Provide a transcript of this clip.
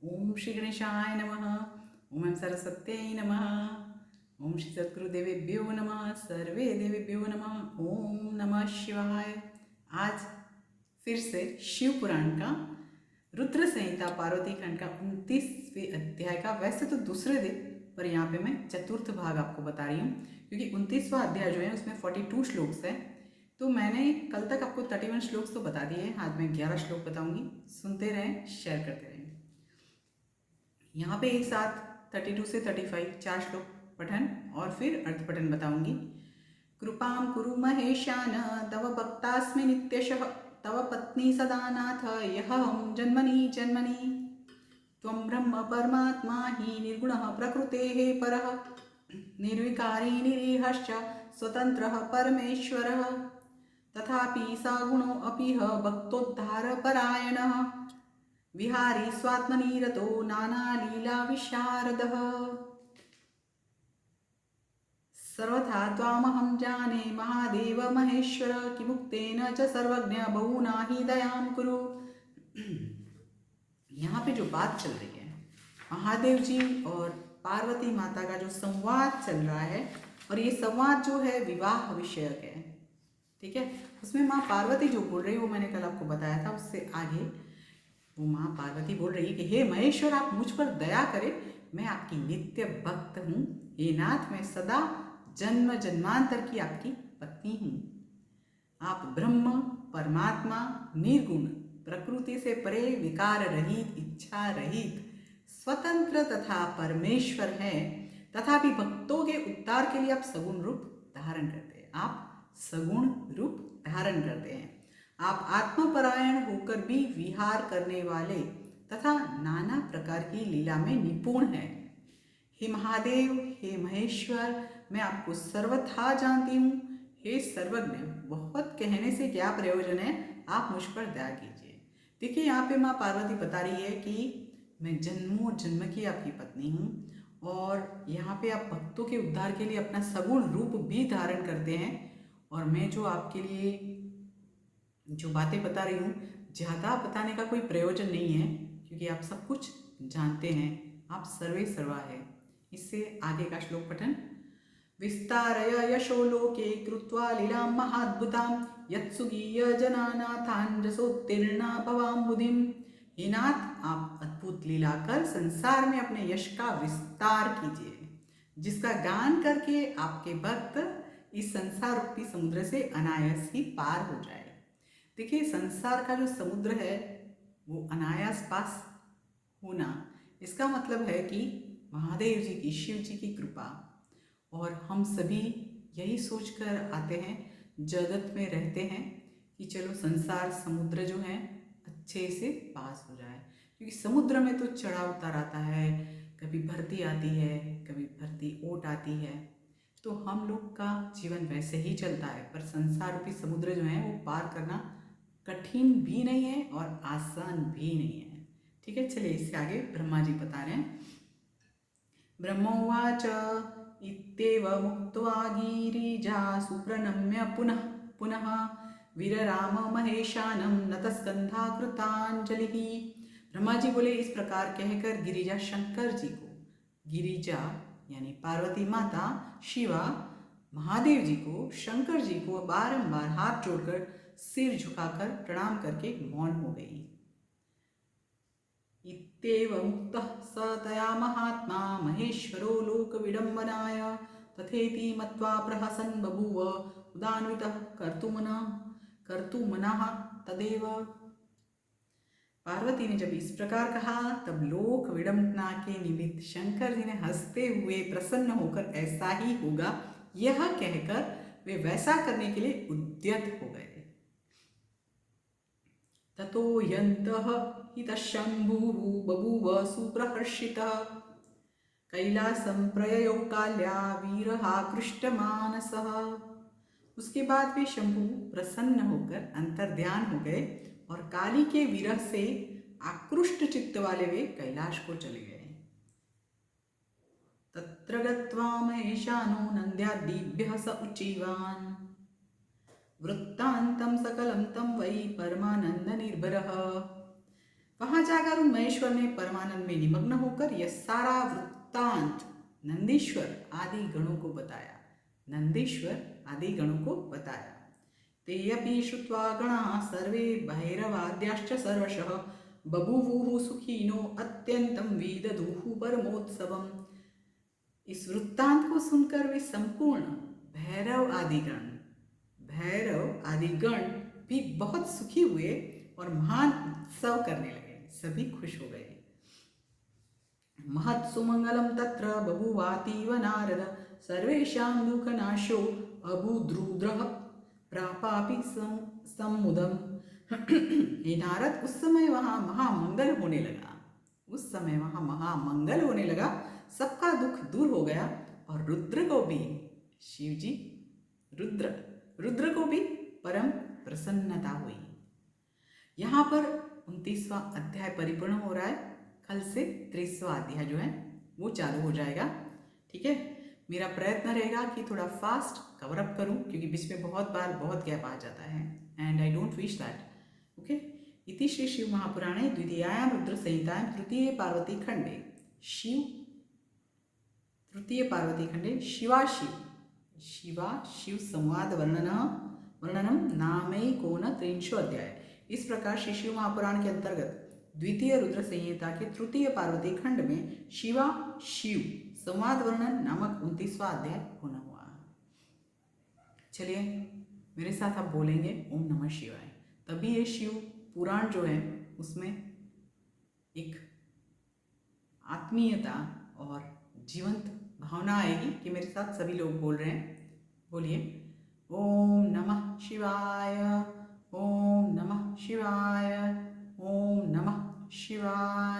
ओम श्री गणेशाय नमः। ओम सरस्वत्यै नमः। ओम श्री सद्गुरुदेवेभ्यो नमः। सर्वे देवेभ्यो नमः। ओम नमः शिवाय। आज फिर से शिव पुराण का रुद्र संहिता पार्वती खंड का 29वें अध्याय का, वैसे तो दूसरे दिन, पर यहाँ पे मैं चतुर्थ भाग आपको बता रही हूँ क्योंकि 29वां अध्याय जो है उसमें 42 श्लोक्स है। तो मैंने कल तक आपको 31 श्लोक्स तो बता दिए हैं, आज मैं 11 श्लोक बताऊंगी। सुनते रहें, शेयर करते रहें। यहाँ पे एक साथ 32 से 35 चार श्लोक पठन और फिर अर्थ पठन बताऊंगी। कृपां कुरु महेशान तव भक्तास्मि नित्यशः, तव पत्नी सदा नाथ यहं जन्मनि जन्मनि। त्वं ब्रह्म परमात्मा हि निर्गुणः प्रकृतेः परः, निर्विकारी निरीहश्च स्वतन्त्रः परमेश्वरः। तथापि सगुणो अपि भक्तोद्धारपरायणः, विहारी स्वात्मनि रतो नानालीला विशारदः। सर्वथा त्वामहं जाने महादेव महेश्वर, किमुक्तेन च सर्वज्ञ बहुना हि दयां कुरु। यहाँ पे जो बात चल रही है, महादेव जी और पार्वती माता का जो संवाद चल रहा है, और ये संवाद जो है विवाह विषयक है, ठीक है। उसमें माँ पार्वती जो बोल रही है वो मैंने कल आपको बताया था। उससे आगे वो माँ पार्वती बोल रही है कि हे महेश्वर, आप मुझ पर दया करें, मैं आपकी नित्य भक्त हूँ। हे नाथ, मैं सदा जन्म जन्मांतर की आपकी पत्नी हूँ। आप ब्रह्म परमात्मा निर्गुण, प्रकृति से परे, विकार रहित, इच्छा रहित, स्वतंत्र तथा परमेश्वर है। तथापि भक्तों के उद्धार के लिए आप सगुण रूप धारण करते हैं। आप सगुण रूप धारण करते हैं। आप आत्मपरायण होकर भी विहार करने वाले तथा नाना प्रकार की लीला में निपुण हैं। हे महादेव, हे महेश्वर, मैं आपको सर्वथा जानती हूँ। हे सर्वज्ञ, बहुत कहने से क्या प्रयोजन है, आप मुझ पर दया कीजिए। देखिए यहाँ पे माँ पार्वती बता रही है कि मैं जन्मों जन्म की आपकी पत्नी हूँ, और यहाँ पे आप भक्तों के उद्धार के लिए अपना सगुण रूप भी धारण करते हैं। और मैं जो आपके लिए जो बातें बता रही हूँ, ज़्यादा बताने का कोई प्रयोजन नहीं है क्योंकि आप सब कुछ जानते हैं। आप सर्वे सर्वा है। इससे आगे का श्लोक पठन। विस्तारय यशो लोके कृत्वा लीलां महाद्भुतां, यत्सुगीय जनानाथाञ्जसोत्तीर्णा भवाम्बुधिं। हे नाथ, आप अद्भुत लीला कर संसार में अपने यश का विस्तार कीजिए, जिसका गान करके आपके भक्त इस संसार रूपी समुद्र से अनायास ही पार हो जाए। देखिए, संसार का जो समुद्र है वो अनायास पास होना, इसका मतलब है कि महादेव जी की, शिव जी की कृपा। और हम सभी यही सोचकर आते हैं, जगत में रहते हैं कि चलो संसार समुद्र जो है अच्छे से पास हो जाए, क्योंकि समुद्र में तो चढ़ाव उतार आता है, कभी भरती आती है, कभी भरती ओट आती है। तो हम लोग का जीवन वैसे ही चलता है, पर संसार रूपी समुद्र जो है वो पार करना कठिन भी नहीं है और आसान भी नहीं है, ठीक है। चलिए इससे आगे ब्रह्मा जी बता रहे हैं। ब्रह्मोवाच इत्येव मुक्त्वा गिरिजा सुप्रणम्य पुनः पुनः, वीरराम महेशानं नतस्कंधाकृतांजलि। ब्रह्मा जी बोले, इस प्रकार कहकर गिरिजा शंकर जी को, गिरिजा यानी पार्वती माता, शिवा महादेव जी को, शंकर जी को बारंबार हाथ जोड़कर, सिर झुकाकर प्रणाम करके मौन हो गई। इत्येव मुक्तः स तया महात्मा महेश्वरो लोकविडम्बनाय, तथेति मत्वा प्रहसन् बभूव उदान्वितः कर्तुमनः तदेव। पार्वती ने जब इस प्रकार कहा, तब लोक विडंबना के निमित्त शंकर जी ने हंसते हुए प्रसन्न होकर ऐसा ही होगा यह कहकर वे वैसा करने के लिए उद्यत हो गए। ततो यन्तः हितशंभुः बभूव सुप्रहर्षितः, कैलासं प्रययौ काल्या वीरहाकृष्टमानसः। उसके बाद वे शंभु प्रसन्न होकर अंतर्ध्यान हो गए और काली के विरह से आकृष्ट चित्त वाले वे कैलाश को चले गए। तत्र गत्वा महेशानो नन्द्यादिभ्यः स उच्चैवान्, वृत्तान्तं सकलं तं वै परमानंद निर्भरः। वहां जा निराकार उन महेश्वर ने परमानंद में निमग्न होकर यह सारा वृत्तांत नंदीश्वर आदि गणों को बताया। नंदीश्वर आदि गणों को बताया। ते अपि श्रुत्वा गणाः सर्वे भैरवाद्याश्च सर्वशः बभूवुः सुखिनो अत्यंतं विदधुः परमोत्सवम्। इस वृत्तांत को सुनकर वे संपूर्ण भैरव आदि गण भी बहुत सुखी हुए और महान उत्सव करने लगे। सभी खुश हो गए। महत् सुमंगलम तत्र बभूवातीव नारद सर्वेषां दुःखनाशो अभूद्रुद्रः प्रापापि समुदम। हे नारद, उस समय वहां महामंगल होने लगा। सबका दुख दूर हो गया और रुद्र को भी, शिव जी रुद्र को भी परम प्रसन्नता हुई। यहाँ पर 29वां अध्याय परिपूर्ण हो रहा है। कल से 30वां अध्याय जो है वो चालू हो जाएगा। ठीक है, मेरा प्रयत्न रहेगा कि थोड़ा फास्ट कवर अप करूं, क्योंकि बीच में बहुत गैप आ जाता है and I don't wish that. Okay, इति श्री शिव महापुराणे द्वितीयायां रुद्र संहितायां तृतीय पार्वती खंडे शिव संवाद वर्णनम नामैकोनत्रिंशो अध्याय। इस प्रकार श्री शिव महापुराण के अंतर्गत द्वितीय रुद्र संहिता के तृतीय पार्वती खंड में शिव संवाद वर्णन नामक 29वां अध्याय पूर्ण हुआ। चलिए मेरे साथ आप बोलेंगे ओम नमः शिवाय। तभी ये शिव पुराण जो है उसमें एक आत्मीयता और जीवंत भावना आएगी कि मेरे साथ सभी लोग बोल रहे हैं। बोलिए ओम नमः शिवाय, ओम नमः शिवाय, ओम नमः शिवाय।